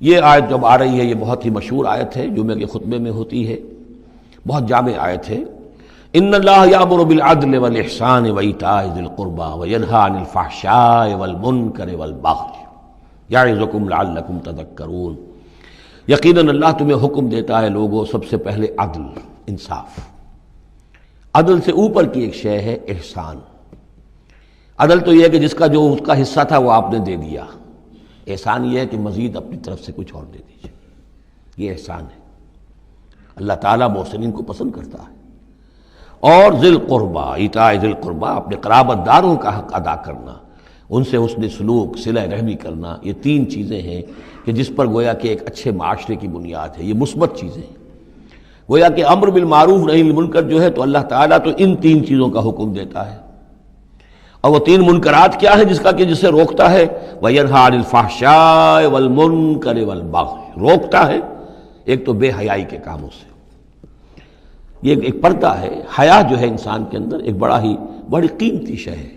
یہ آیت جب آ رہی ہے یہ بہت ہی مشہور آیت ہے، جمعہ کے خطبے میں ہوتی ہے، بہت جامع آیت ہے۔ ان اللہ یامر بالعدل والاحسان وایتاء ذی القربى وینہی عن الفحشاء والمنکر والبغی یعظکم لعلکم تذکرون۔ یقیناً اللہ تمہیں حکم دیتا ہے لوگوں سب سے پہلے عدل، انصاف۔ عدل سے اوپر کی ایک شے ہے احسان۔ عدل تو یہ ہے کہ جس کا جو اس کا حصہ تھا وہ آپ نے دے دیا، احسان یہ ہے کہ مزید اپنی طرف سے کچھ اور دے دیجیے، یہ احسان ہے۔ اللہ تعالیٰ محسنین کو پسند کرتا ہے۔ اور ذی القربیٰ، ایتاء ذی القربیٰ، اپنے قرابت داروں کا حق ادا کرنا، ان سے حسن سلوک، صلہ رحمی کرنا، یہ تین چیزیں ہیں کہ جس پر گویا کہ ایک اچھے معاشرے کی بنیاد ہے، یہ مثبت چیزیں ہیں۔ گویا کہ امر بالمعروف نہی عن المنکر جو ہے تو اللہ تعالیٰ تو ان تین چیزوں کا حکم دیتا ہے، اور وہ تین منکرات کیا ہے جسے روکتا ہے؟ وَيَنْهَى عَنِ الْفَحْشَاءِ وَالْمُنْكَرِ وَالْبَغْيِ، روکتا ہے ایک تو بے حیائی کے کاموں سے۔ یہ ایک پردہ ہے، حیا جو ہے انسان کے اندر ایک بڑی قیمتی شے ہے۔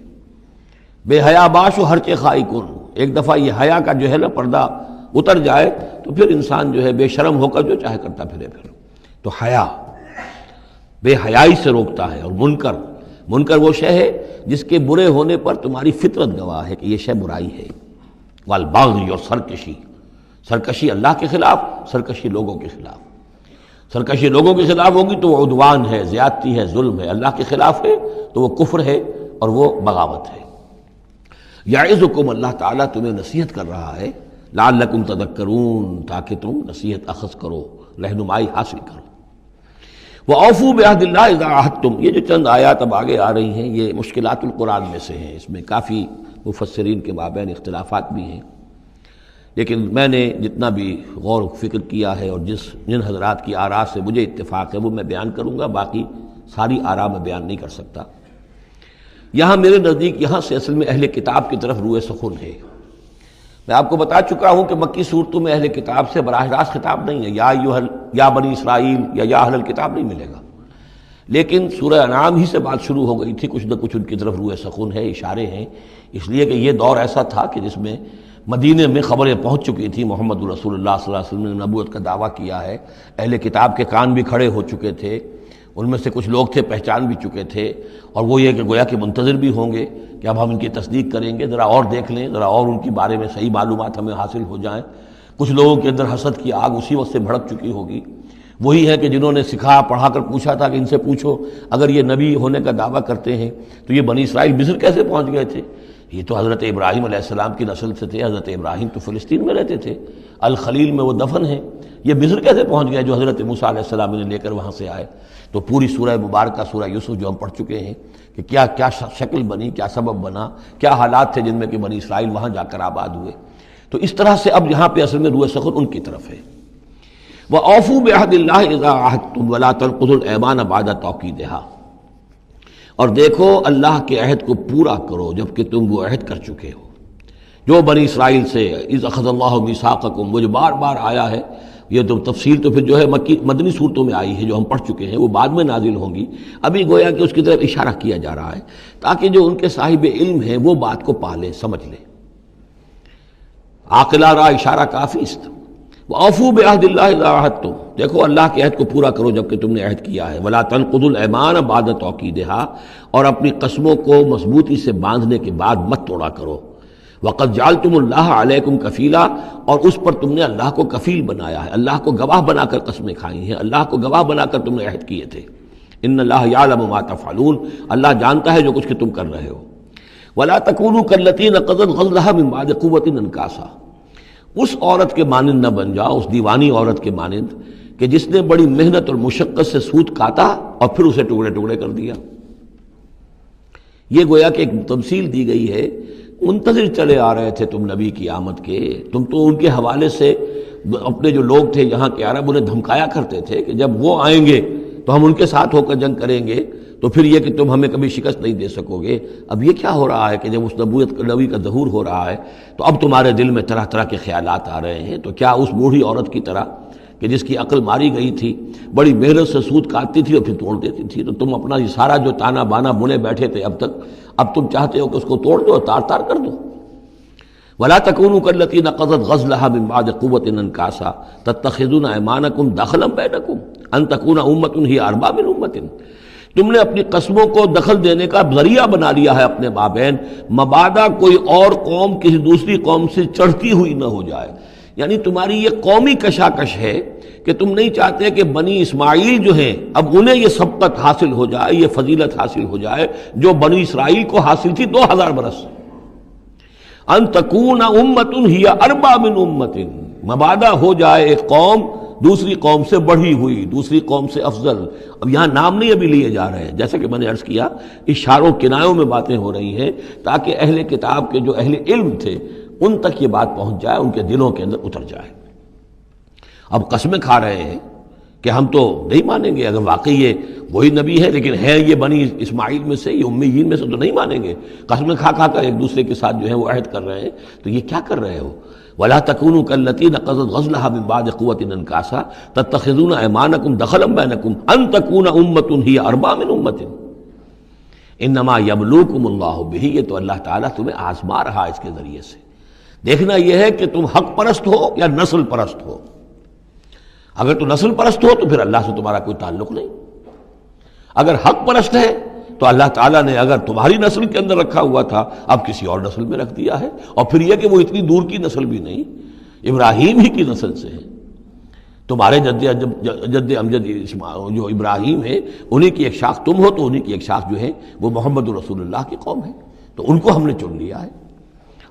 بے حیا باش و ہر چے خائی کن، ایک دفعہ یہ حیا کا جو ہے نا پردہ اتر جائے تو پھر انسان جو ہے بے شرم ہو کر جو چاہے کرتا پھرے پھر۔ تو حیا بے حیائی سے روکتا ہے، اور منکر وہ شے ہے جس کے برے ہونے پر تمہاری فطرت گواہ ہے کہ یہ شے برائی ہے۔ والبغی، اور سرکشی اللہ کے خلاف، سرکشی لوگوں کے خلاف۔ سرکشی لوگوں کے خلاف ہوگی تو وہ عدوان ہے، زیادتی ہے، ظلم ہے۔ اللہ کے خلاف ہے تو وہ کفر ہے اور وہ بغاوت ہے۔ یعظکم، اللہ تعالیٰ تمہیں نصیحت کر رہا ہے، لعلکم تذکرون، تاکہ تم نصیحت اخذ کرو، رہنمائی حاصل کرو۔ وَأَوْفُوا بِعَهْدِ اللَّهِ إِذَا عَاهَدتُّمْ، یہ جو چند آیات اب آگے آ رہی ہیں یہ مشکلات القرآن میں سے ہیں، اس میں کافی مفسرین کے مابین اختلافات بھی ہیں، لیکن میں نے جتنا بھی غور و فکر کیا ہے اور جن حضرات کی آراء سے مجھے اتفاق ہے وہ میں بیان کروں گا، باقی ساری آراء میں بیان نہیں کر سکتا۔ یہاں میرے نزدیک یہاں سے اصل میں اہل کتاب کی طرف روئے سخن ہے۔ میں آپ کو بتا چکا ہوں کہ مکی صورتوں میں اہل کتاب سے براہ راست خطاب نہیں ہے، یا بنی اسرائیل یا اہل الکتاب نہیں ملے گا، لیکن سورہ انعام ہی سے بات شروع ہو گئی تھی، کچھ نہ کچھ ان کی طرف روئے سخن ہے، اشارے ہیں، اس لیے کہ یہ دور ایسا تھا کہ جس میں مدینے میں خبریں پہنچ چکی تھیں، محمد رسول اللہ صلی اللہ علیہ وسلم نے نبوت کا دعویٰ کیا ہے، اہل کتاب کے کان بھی کھڑے ہو چکے تھے، ان میں سے کچھ لوگ تھے پہچان بھی چکے تھے، اور وہ یہ کہ گویا کہ منتظر بھی ہوں گے کہ اب ہم ان کی تصدیق کریں گے، ذرا اور دیکھ لیں، ذرا اور ان کے بارے میں صحیح معلومات ہمیں حاصل ہو جائیں۔ کچھ لوگوں کے اندر حسد کی آگ اسی وقت سے بھڑک چکی ہوگی، وہی ہے کہ جنہوں نے سکھا پڑھا کر پوچھا تھا کہ ان سے پوچھو اگر یہ نبی ہونے کا دعویٰ کرتے ہیں تو یہ بنی اسرائیل مصر کیسے پہنچ گئے تھے؟ یہ تو حضرت ابراہیم علیہ السلام کی نسل سے تھے، حضرت ابراہیم تو فلسطین میں رہتے تھے، الخلیل میں وہ دفن ہیں، یہ مصر کیسے پہنچ گئے جو حضرت موسیٰ علیہ السلام نے لے کر وہاں سے آئے؟ تو پوری سورہ مبارکہ سورہ یوسف جو ہم پڑھ چکے ہیں کہ کیا کیا شکل بنی، کیا سبب بنا، کیا حالات تھے جن میں کہ بنی اسرائیل وہاں جا کر آباد ہوئے۔ تو اس طرح سے اب یہاں پہ اصل میں روئے سخن ان کی طرف ہے۔ وَأَوْفُوا بِعَهْدِ اللَّهِ إِذَا عَاهَدتُّمْ وَلَا تَنقُضُوا الْأَيْمَانَ بَعْدَ تَوْكِيدِهَا، اور دیکھو اللہ کے عہد کو پورا کرو جب کہ تم وہ عہد کر چکے ہو، جو بنی اسرائیل سے اِذْ أَخَذَ اللَّهُ مِيثَاقَكُمْ، وہ جو بار بار آیا ہے، یہ تو تفصیل تو پھر جو ہے مدنی صورتوں میں آئی ہے جو ہم پڑھ چکے ہیں، وہ بعد میں نازل ہوں گی، ابھی گویا کہ اس کی طرف اشارہ کیا جا رہا ہے تاکہ جو ان کے صاحب علم ہیں وہ بات کو پا لیں، سمجھ لیں۔ عاقلہ را اشارہ کافی است۔ وَأَوْفُوا بِعَهْدِ اللَّهِ إِذَا عَاهَدتُّمْ، دیکھو اللہ کے عہد کو پورا کرو جب کہ تم نے عہد کیا ہے۔ وَلَا تَنقُضُوا الْأَيْمَانَ بَعْدَ تَوْكِيدِهَا، اور اپنی قسموں کو مضبوطی سے باندھنے کے بعد مت توڑا کرو۔ وَقَدْ جَعَلْتُمُ اللَّهَ عَلَيْكُمْ كَفِيلًا، اور اس پر تم نے اللہ کو کفیل بنایا ہے، اللہ کو گواہ بنا کر قسمیں کھائی ہیں، اللہ کو گواہ بنا کر تم نے عہد کیے تھے۔ إِنَّ اللَّهَ يَعْلَمُ مَا تَفْعَلُونَ، اللہ جانتا ہے جو کچھ کہ تم کر رہے ہو۔ وَلَا تَكُونُوا كَالَّتِي نَقَضَتْ غَزْلَهَا مِن بَعْدِ قُوَّةٍ أَنْكَاثًا، اس عورت کے مانند نہ بن جاؤ، اس دیوانی عورت کے مانند کہ جس نے بڑی محنت اور مشقت سے سوت کاٹا اور پھر اسے ٹکڑے ٹکڑے کر دیا۔ یہ گویا کہ ایک تمثیل دی گئی ہے، منتظر چلے آ رہے تھے تم نبی کی آمد کے، تم تو ان کے حوالے سے اپنے جو لوگ تھے یہاں کے عرب انہیں دھمکایا کرتے تھے کہ جب وہ آئیں گے تو ہم ان کے ساتھ ہو کر جنگ کریں گے، تو پھر یہ کہ تم ہمیں کبھی شکست نہیں دے سکو گے۔ اب یہ کیا ہو رہا ہے کہ جب اس نبی کا ظہور ہو رہا ہے تو اب تمہارے دل میں طرح طرح کے خیالات آ رہے ہیں، تو کیا اس بوڑھی عورت کی طرح کہ جس کی عقل ماری گئی تھی، بڑی محنت سے سود کاٹتی تھی اور پھر توڑ دیتی تھی، تو تم اپنا یہ سارا جو تانا بانا بنے بیٹھے تھے اب تک، اب تم چاہتے ہو کہ اس کو توڑ دو، تار تار کر دو۔ ولا تکونوا کالتی نقضت غزلها من بعد قوة انکاسا تتخذون ایمانکم دخلا بینکم ان تکون امة ہی اربا من امة، تم نے اپنی قسموں کو دخل دینے کا ذریعہ بنا لیا ہے اپنے مابین، مبادا کوئی اور قوم کسی دوسری قوم سے چڑھتی ہوئی نہ ہو جائے۔ یعنی تمہاری یہ قومی کشاکش ہے کہ تم نہیں چاہتے کہ بنی اسماعیل جو ہیں اب انہیں یہ سبقت حاصل ہو جائے، یہ فضیلت حاصل ہو جائے جو بنی اسرائیل کو حاصل تھی 2000 برس۔ ان تکون امۃ ہی اربا من امۃ، مبادا ہو جائے ایک قوم دوسری قوم سے بڑھی ہوئی، دوسری قوم سے افضل۔ اب یہاں نام نہیں ابھی لیے جا رہے ہیں، جیسا کہ میں نے عرض کیا اشاروں کنایوں میں باتیں ہو رہی ہیں تاکہ اہل کتاب کے جو اہل علم تھے ان تک یہ بات پہنچ جائے، ان کے دلوں کے اندر اتر جائے۔ اب قسمیں کھا رہے ہیں کہ ہم تو نہیں مانیں گے، اگر واقعی یہ وہی نبی ہے لیکن ہے یہ بنی اسماعیل میں سے، یہ امیین میں سے، تو نہیں مانیں گے۔ قسمیں کھا کھا کر ایک دوسرے کے ساتھ جو ہے وہ عہد کر رہے ہیں، تو یہ کیا کر رہے ہو؟ وَلَا تَكُونُوا كَالَّتِي نَقَضَتْ غَزْلَهَا مِن بَعْدِ قُوَّةٍ أَنْكَاثًا تَتَّخِذُونَ أَيْمَانَكُمْ دَخَلًا بَيْنَكُمْ أَن تَكُونَ أُمَّةٌ هِيَ أَرْبَىٰ مِنْ أُمَّةٍ إِنَّمَا يَبْلُوكُمُ اللَّهُ بِهِ، یہ تو اللہ تعالیٰ تمہیں آزما رہا ہے اس کے ذریعے سے۔ دیکھنا یہ ہے کہ تم حق پرست ہو یا نسل پرست ہو۔ اگر تو نسل پرست ہو تو پھر اللہ سے تمہارا کوئی تعلق نہیں، اگر حق پرست ہے تو اللہ تعالیٰ نے اگر تمہاری نسل کے اندر رکھا ہوا تھا اب کسی اور نسل میں رکھ دیا ہے، اور پھر یہ کہ وہ اتنی دور کی نسل بھی نہیں، ابراہیم ہی کی نسل سے ہے۔ تمہارے جد امجد جو ابراہیم ہے انہی کی ایک شاخ تم ہو، تو انہی کی ایک شاخ جو ہے وہ محمد رسول اللہ کی قوم ہے، تو ان کو ہم نے چن لیا ہے۔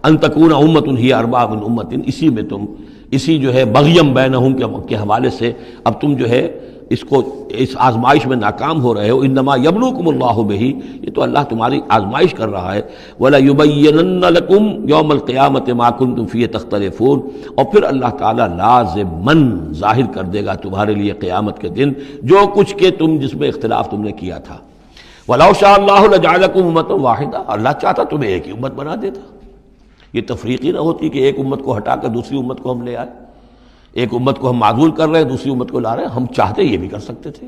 ان تکون امۃ ہی اربا من امۃ، اسی میں تم اسی جو ہے بغیم بینہم کے حوالے سے اب تم جو ہے اس آزمائش میں ناکام ہو رہے ہو۔ انما یبلوکم اللہ بہ، یہ تو اللہ تمہاری آزمائش کر رہا ہے۔ ولا یبینن لکم یوم القیامۃ ما کنتم فیہ تختلفون، اور پھر اللہ تعالیٰ لازماً ظاہر کر دے گا تمہارے لیے قیامت کے دن جو کچھ کہ تم جس میں اختلاف تم نے کیا تھا۔ ولو شاء اللہ لجعلکم امۃ واحدہ، اللہ چاہتا تمہیں ایک ہی امت بنا دیتا، یہ تفریقی نہ ہوتی کہ ایک امت کو ہٹا کر دوسری امت کو ہم لے آئے، ایک امت کو ہم معزول کر رہے ہیں دوسری امت کو لا رہے ہیں۔ ہم چاہتے یہ بھی کر سکتے تھے،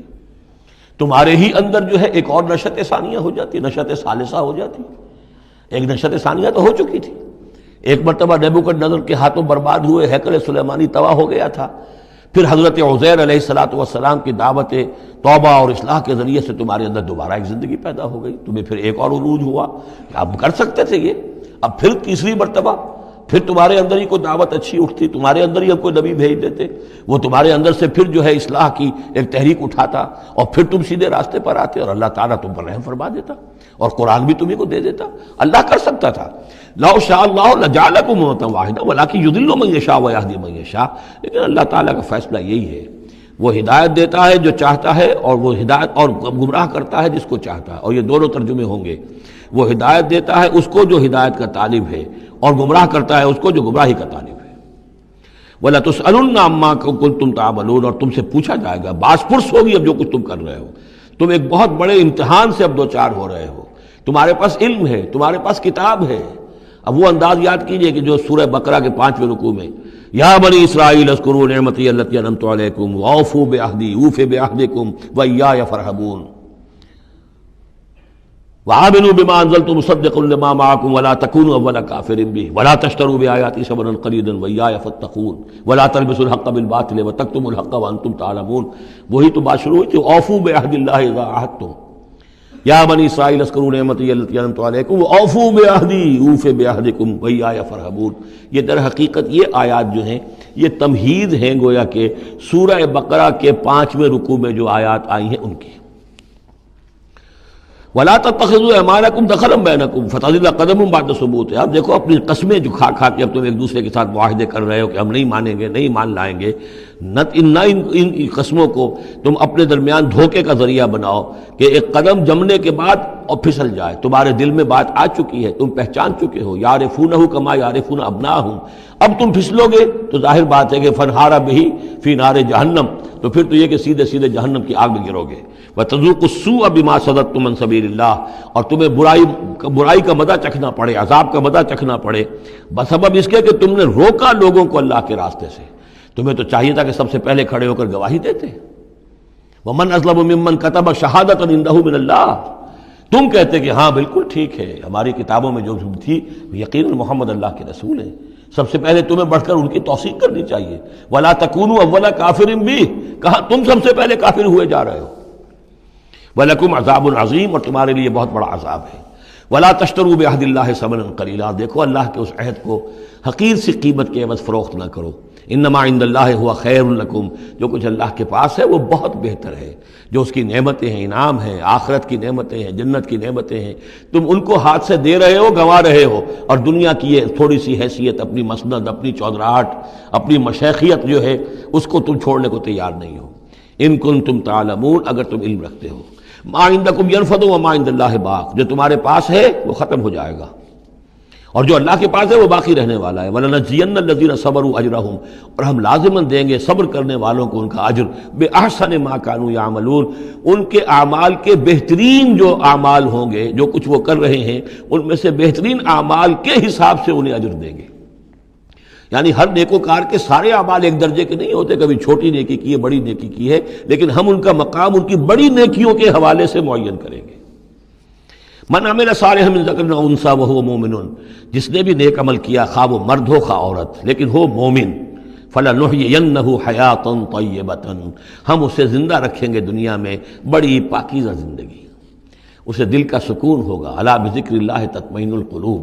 تمہارے ہی اندر جو ہے ایک اور نشت ثانیہ ہو جاتی، نشت ثالثہ ہو جاتی۔ ایک نشت ثانیہ تو ہو چکی تھی، ایک مرتبہ نیبوکدنیزر کے ہاتھوں برباد ہوئے ہیکل سلیمانی تباہ ہو گیا تھا، پھر حضرت عزیر علیہ السلام کی دعوت توبہ اور اصلاح کے ذریعے سے تمہارے اندر دوبارہ ایک زندگی پیدا ہو گئی، تمہیں پھر ایک اور عروج ہوا، اب کر سکتے تھے یہ۔ اب پھر تیسری مرتبہ پھر تمہارے اندر ہی کوئی دعوت اچھی اٹھتی، تمہارے اندر ہی ہم کوئی نبی بھیج دیتے، وہ تمہارے اندر سے پھر جو ہے اصلاح کی ایک تحریک اٹھاتا، اور پھر تم سیدھے راستے پر آتے، اور اللہ تعالیٰ تم پر رحم فرما دیتا اور قرآن بھی تمہیں کو دے دیتا۔ اللہ کر سکتا تھا، لو شاء اللہ لجعلکم امۃ واحدہ ولکن یضل من یشاء ویہدی من یشاء، لیکن اللہ تعالیٰ کا فیصلہ یہی ہے، وہ ہدایت دیتا ہے جو چاہتا ہے، اور وہ ہدایت اور گمراہ کرتا ہے جس کو چاہتا ہے، اور یہ دونوں ترجمے ہوں گے۔ وہ ہدایت دیتا ہے اس کو جو ہدایت کا طالب ہے، اور گمراہ کرتا ہے اس کو جو گمراہی کا طالب ہے۔ وَلَتُسْأَلُنَّ عَمَّا كُنتُمْ تَعْمَلُونَ، اور تم سے پوچھا جائے گا، باز پرس ہوگی اب جو کچھ تم کر رہے ہو۔ تم ایک بہت بڑے امتحان سے اب دو چار ہو رہے ہو، تمہارے پاس علم ہے، تمہارے پاس کتاب ہے۔ اب وہ انداز یاد کیجئے کہ جو سورہ بقرہ کے 5ویں رکوع میں یا بنی اسرائیل اذکروا نعمتی التی انعمت علیکم واوفوا بعہدی اوف بعہدکم وایای فارہبون وآمنوا بما انزلت مصدقا لما معکم ولا تکونوا اول کافر بہ ولا تشتروا بآیاتی ثمنا قلیلا وایای فاتقون ولا تلبسوا الحق بالباطل وتکتموا الحق وانتم تعلمون۔ وہی تو بات شروع ہوئی تھی، اوفوا بعہد اللہ اذا عاہدتم، یا بنی اسرائیل اذکروا نعمتی التی انعمت علیکم واوفوا بعہدی اوف بعہدکم وایای فارہبون۔ یہ در حقیقت یہ آیات جو ہیں یہ تمہید ہیں گویا کہ سورہ بقرہ کے 5ویں رکوع میں جو آیات آئی ہیں ان کی۔ وَلَا تَتَّخِذُوا أَيْمَانَكُمْ دَخَلًا بَيْنَكُمْ فَتَزِلَّ قَدَمٌ بَعْدَ ثُبُوتِهَا۔ اب دیکھو اپنی قسمیں جو کھا کھا کے اب تم ایک دوسرے کے ساتھ معاہدے کر رہے ہو کہ ہم نہیں مانیں گے، نہیں مان لائیں گے، نہ ان قسموں کو تم اپنے درمیان دھوکے کا ذریعہ بناؤ کہ ایک قدم جمنے کے بعد اور پھسل جائے۔ تمہارے دل میں بات آ چکی ہے، تم پہچان چکے ہو، یعرفونہ کما یعرفون ابناہم، اب تم پھسلو گے تو ظاہر بات ہے کہ فنہارا بہ فی نار جہنم، تو پھر تو یہ کہ سیدھے سیدھے جہنم کی آگ میں گرو گے۔ وَتَذُوقُوا السُّوءَ بِمَا صَدَدتُّمْ عَنْ سَبِيلِ اللَّهِ، اور تمہیں برائی کا مزہ چکھنا پڑے، عذاب کا مزہ چکھنا پڑے بسبب اس کے کہ تم نے روکا لوگوں کو اللہ کے راستے سے۔ تمہیں تو چاہیے تھا کہ سب سے پہلے کھڑے ہو کر گواہی دیتے۔ وَمَنْ أَظْلَمُ مِمَّنْ كَتَبَ شَهَادَةً عِندَهُ مِنَ اللَّهِ، تم کہتے کہ ہاں بالکل ٹھیک ہے، ہماری کتابوں میں جو تھی یقیناً محمد اللہ کے رسول ہیں، سب سے پہلے تمہیں بڑھ کر ان کی توثیق کرنی چاہیے. وَلَا تَكُونُوا أَوَّلَ كَافِرٍ بِهِ، کہاں تم سب سے پہلے کافر ہوئے جا رہے ہو. وَلَكُمْ عَذَابٌ عَظِيمٌ، اور تمہارے لیے بہت بڑا عذاب ہے. وَلَا تَشْتَرُوا بِعَهْدِ اللَّهِ ثَمَنًا قَلِيلًا، دیکھو اللہ کے اس عہد کو حقیر سی قیمت کے عوض فروخت نہ کرو. انما عند اللہ هو خیر لکم، جو کچھ اللہ کے پاس ہے وہ بہت بہتر ہے. جو اس کی نعمتیں ہیں، انعام ہیں، آخرت کی نعمتیں ہیں، جنت کی نعمتیں ہیں، تم ان کو ہاتھ سے دے رہے ہو، گنوا رہے ہو، اور دنیا کی یہ تھوڑی سی حیثیت، اپنی مسند، اپنی چودراہٹ، اپنی مشیخیت جو ہے اس کو تم چھوڑنے کو تیار نہیں ہو. ان کنتم تعلمون، اگر تم علم رکھتے ہو. ما عندکم ینفد وما عند اللہ باق، جو تمہارے پاس ہے وہ ختم ہو جائے گا، اور جو اللہ کے پاس ہے وہ باقی رہنے والا ہے. وَلَنَجْزِيَنَّ الَّذِينَ صَبَرُوا أَجْرَهُمْ، اور ہم لازماً دیں گے صبر کرنے والوں کو ان کا اجر. بِأَحْسَنِ مَا كَانُوا يَعْمَلُونَ، ان کے اعمال کے بہترین جو اعمال ہوں گے، جو کچھ وہ کر رہے ہیں ان میں سے بہترین اعمال کے حساب سے انہیں اجر دیں گے. یعنی ہر نیکوکار کے سارے اعمال ایک درجے کے نہیں ہوتے، کبھی چھوٹی نیکی کی ہے، بڑی نیکی کی ہے، لیکن ہم ان کا مقام ان کی بڑی نیکیوں کے حوالے سے معین کریں گے. من عمل صالحا من ذکر او انثی وهو مؤمن، جس نے بھی نیک عمل کیا، خواہ وہ مرد ہو خواہ عورت، لیکن ہو مومن، فلنحینہ حیاۃ طیبۃ، ہم اسے زندہ رکھیں گے دنیا میں بڑی پاکیزہ زندگی، اسے دل کا سکون ہوگا. الا بذکر اللہ تطمئن القلوب،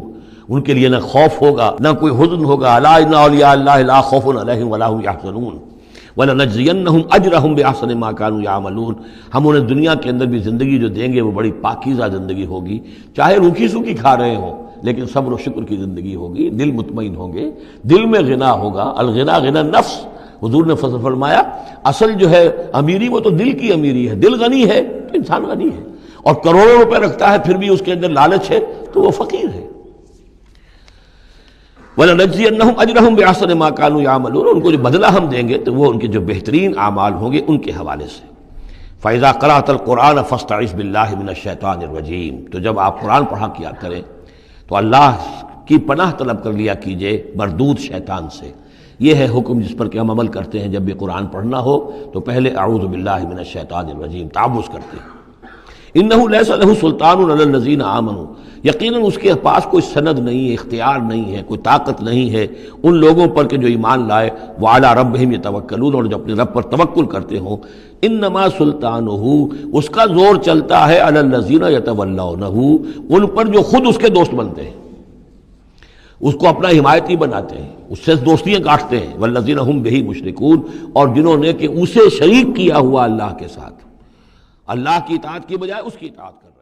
ان کے لیے نہ خوف ہوگا نہ کوئی حزن ہوگا. الا ان اولیاء اللہ لا خوف علیہم ولا هم يحزنون وَلَنَجْزِيَنَّهُمْ أَجْرَهُمْ بِأَحْسَنِ مَا كَانُوا يَعْمَلُونَ، ہم انہیں دنیا کے اندر بھی زندگی جو دیں گے وہ بڑی پاکیزہ زندگی ہوگی، چاہے روکھی سوکھی کھا رہے ہوں لیکن صبر و شکر کی زندگی ہوگی، دل مطمئن ہوں گے، دل میں غنا ہوگا. الغنا غنا نفس، حضور نے فرمایا اصل جو ہے امیری وہ تو دل کی امیری ہے. دل غنی ہے تو انسان غنی ہے، اور کروڑوں روپے رکھتا ہے پھر بھی اس کے اندر لالچ ہے تو وہ فقیر ہے. وَلَنَجْزِيَنَّهُمْ أَجْرَهُمْ بِأَحْسَنِ مَا كَانُوا يَعْمَلُونَ، ان کو جو بدلہ ہم دیں گے تو وہ ان کے جو بہترین اعمال ہوں گے ان کے حوالے سے. فَإِذَا قَرَأْتَ الْقُرْآنَ فَاسْتَعِذْ بِاللَّهِ مِنَ الشَّيْطَانِ الرَّجِيمِ، تو جب آپ قرآن پڑھا کیا کریں تو اللہ کی پناہ طلب کر لیا کیجئے مردود شیطان سے. یہ ہے حکم جس پر کہ ہم عمل کرتے ہیں. جب بھی قرآن پڑھنا ہو تو پہلے اعوذ باللہ من الشیطان الرجیم تعوذ کرتے ہیں. انہ لیس لہ سلطان علی الذین آمنوا، یقیناً اس کے پاس کوئی سند نہیں ہے، اختیار نہیں ہے، کوئی طاقت نہیں ہے ان لوگوں پر کہ جو ایمان لائے. وعلی ربہم یتوکلون، اور جو اپنے رب پر توکل کرتے ہوں. انما سلطانہ، اس کا زور چلتا ہے علی الذین یتولونہ، ان پر جو خود اس کے دوست بنتے ہیں، اس کو اپنا حمایتی بناتے ہیں، اس سے دوستیاں کاٹتے ہیں. والذین ہم بہ مشرکون، اور جنہوں نے کہ اسے شریک کیا ہوا اللہ کے ساتھ، اللہ کی اطاعت کی بجائے اس کی اطاعت کرنا.